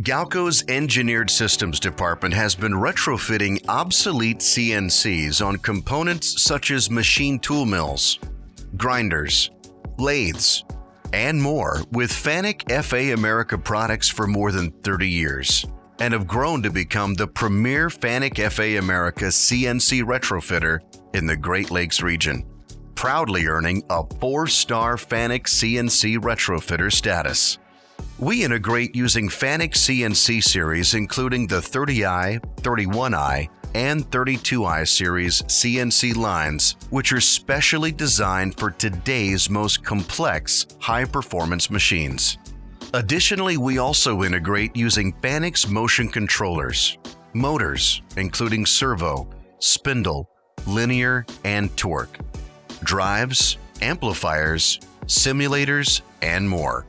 Galco's Engineered Systems Department has been retrofitting obsolete CNCs on components such as machine tool mills, grinders, lathes, and more with Fanuc FA America products for more than 30 years and have grown to become the premier Fanuc FA America CNC retrofitter in the Great Lakes region, proudly earning a 4-star Fanuc CNC retrofitter status. We integrate using Fanuc CNC series including the 30i, 31i, and 32i series CNC lines, which are specially designed for today's most complex, high-performance machines. Additionally, we also integrate using Fanuc's motion controllers, motors, including servo, spindle, linear, and torque, drives, amplifiers, simulators, and more.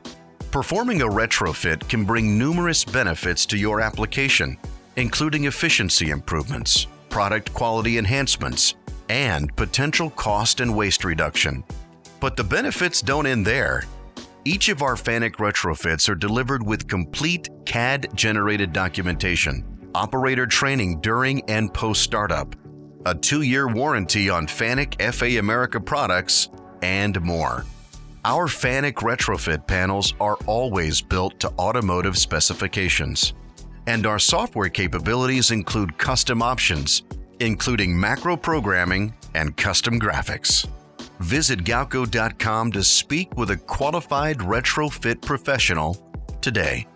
Performing a retrofit can bring numerous benefits to your application, including efficiency improvements, product quality enhancements, and potential cost and waste reduction. But the benefits don't end there. Each of our Fanuc retrofits are delivered with complete CAD-generated documentation, operator training during and post-startup, a 2-year warranty on Fanuc FA America products, and more. Our Fanuc retrofit panels are always built to automotive specifications, and our software capabilities include custom options, including macro programming and custom graphics. Visit Galco.com to speak with a qualified retrofit professional today.